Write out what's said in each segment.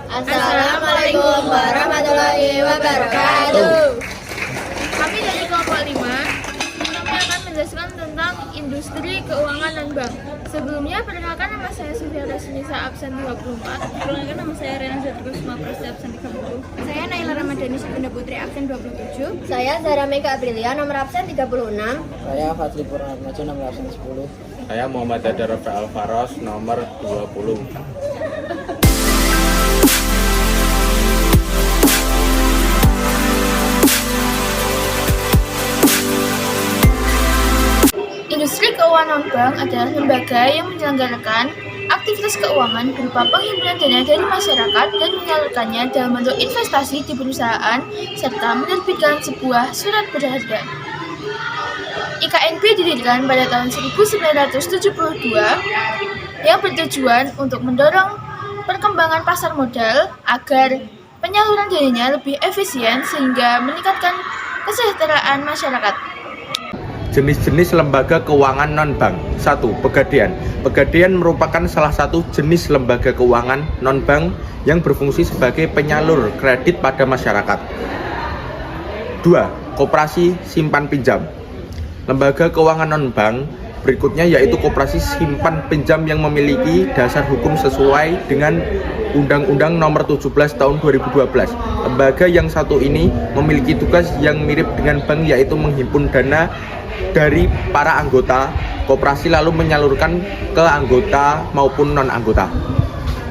Assalamualaikum warahmatullahi wabarakatuh. Kami dari kelompok 5, kami akan menjelaskan tentang industri keuangan non bank. Sebelumnya, perkenalkan nama saya Sofia Resnisa, absen 24. Perkenalkan nama saya Rena Zatrusma, Prastia, absen 30. Saya Naila Ramadhani Subunda Putri, absen 27. Saya Zara Mega Aprilia, nomor absen 36. Saya Fadli Purnarmajo, nomor absen 10. Saya Muhammad Dada Rafael Faros, nomor 20. Industri keuangan non-bank adalah lembaga yang menyelenggarakan aktivitas keuangan berupa penghimpunan dana dari masyarakat dan menyalurkannya dalam bentuk investasi di perusahaan serta menerbitkan sebuah surat berharga. IKNB didirikan pada tahun 1972 yang bertujuan untuk mendorong perkembangan pasar modal agar penyaluran dananya lebih efisien sehingga meningkatkan kesejahteraan masyarakat. Jenis-jenis lembaga keuangan non-bank. 1. Pegadaian. Pegadaian merupakan salah satu jenis lembaga keuangan non-bank yang berfungsi sebagai penyalur kredit pada masyarakat. 2. Koperasi simpan pinjam. Lembaga keuangan non-bank berikutnya yaitu koperasi simpan pinjam yang memiliki dasar hukum sesuai dengan Undang-Undang Nomor 17 Tahun 2012. Lembaga yang satu ini memiliki tugas yang mirip dengan bank, yaitu menghimpun dana dari para anggota koperasi lalu menyalurkan ke anggota maupun non-anggota.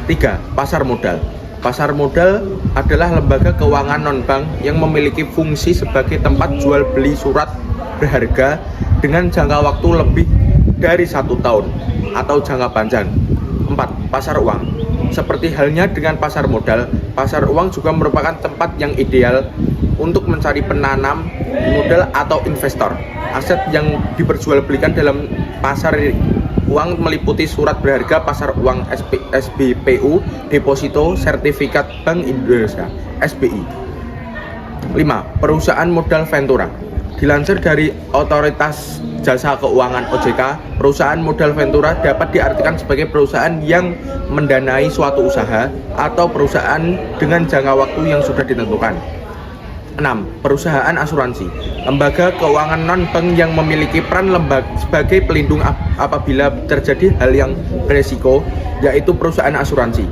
3. Pasar modal. Pasar modal adalah lembaga keuangan non-bank yang memiliki fungsi sebagai tempat jual beli surat berharga dengan jangka waktu lebih dari 1 tahun atau jangka panjang. 4. Pasar uang. Seperti halnya dengan pasar modal, pasar uang juga merupakan tempat yang ideal untuk mencari penanam modal atau investor. Aset yang diperjualbelikan dalam pasar uang meliputi surat berharga, pasar uang SBPU, deposito, sertifikat Bank Indonesia (SBI). 5. Perusahaan modal ventura. Dilansir dari Otoritas Jasa Keuangan OJK, perusahaan modal ventura dapat diartikan sebagai perusahaan yang mendanai suatu usaha atau perusahaan dengan jangka waktu yang sudah ditentukan. 6. Perusahaan asuransi. Lembaga keuangan non-bank yang memiliki peran sebagai pelindung apabila terjadi hal yang beresiko, yaitu perusahaan asuransi.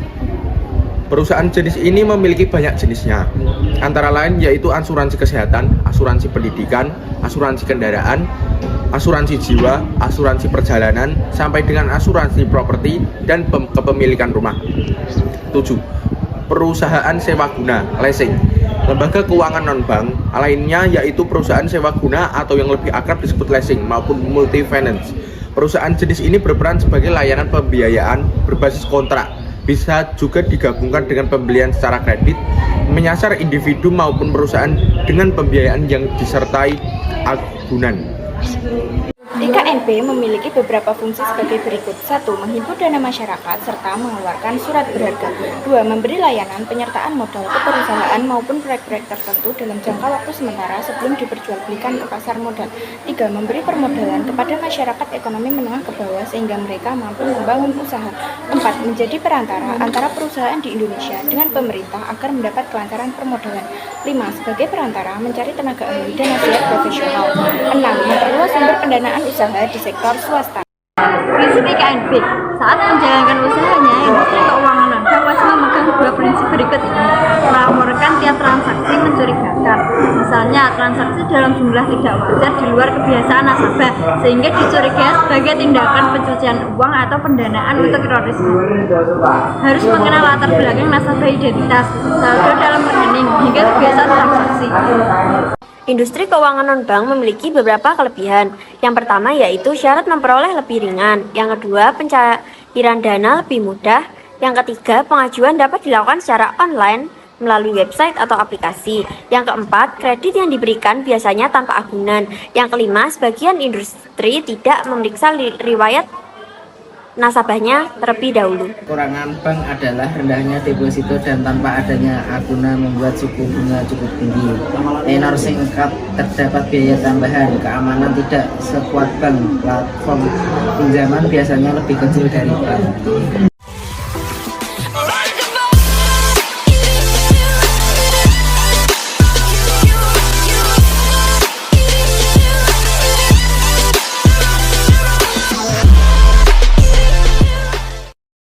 Perusahaan jenis ini memiliki banyak jenisnya, antara lain yaitu asuransi kesehatan, asuransi pendidikan, asuransi kendaraan, asuransi jiwa, asuransi perjalanan, sampai dengan asuransi properti dan kepemilikan rumah. 7. Perusahaan sewa guna, leasing. Lembaga keuangan non-bank lainnya yaitu perusahaan sewa guna atau yang lebih akrab disebut leasing maupun multi-finance. Perusahaan jenis ini berperan sebagai layanan pembiayaan berbasis kontrak. Bisa juga digabungkan dengan pembelian secara kredit, menyasar individu maupun perusahaan dengan pembiayaan yang disertai agunan. IKNB memiliki beberapa fungsi sebagai berikut. 1. Menghimpun dana masyarakat serta mengeluarkan surat berharga. 2. Memberi layanan penyertaan modal ke perusahaan maupun proyek-proyek tertentu dalam jangka waktu sementara sebelum diperjualbelikan ke pasar modal. 3. Memberi permodalan kepada masyarakat ekonomi menengah ke bawah sehingga mereka mampu membangun usaha. 4. Menjadi perantara antara perusahaan di Indonesia dengan pemerintah agar mendapat kelancaran permodalan. 5. Sebagai perantara mencari tenaga ahli dan nasihat profesional. 6. Memperluas sumber pendanaan usaha di sektor swasta. Prinsip IKNB saat menjalankan usahanya, industri keuangan non-bank wajib memegang 2 prinsip berikut ini: melaporkan tiap transaksi mencurigakan, misalnya transaksi dalam jumlah tidak wajar di luar kebiasaan nasabah sehingga dicurigai sebagai tindakan pencucian uang atau pendanaan untuk terorisme. Harus mengenal latar belakang nasabah, identitas, saldo dalam rekening hingga kebiasaan transaksi. Industri keuangan non-bank memiliki beberapa kelebihan. Yang pertama yaitu syarat memperoleh lebih ringan. Yang kedua, pencairan dana lebih mudah. Yang ketiga, pengajuan dapat dilakukan secara online melalui website atau aplikasi. Yang keempat, kredit yang diberikan biasanya tanpa agunan. Yang kelima, sebagian industri tidak memeriksa riwayat nasabahnya terlebih dahulu. Kekurangan bank adalah rendahnya deposito dan tanpa adanya agunan membuat suku bunga cukup tinggi. Tenor singkat, terdapat biaya tambahan, keamanan tidak sekuat bank, platform pinjaman biasanya lebih kecil dari bank.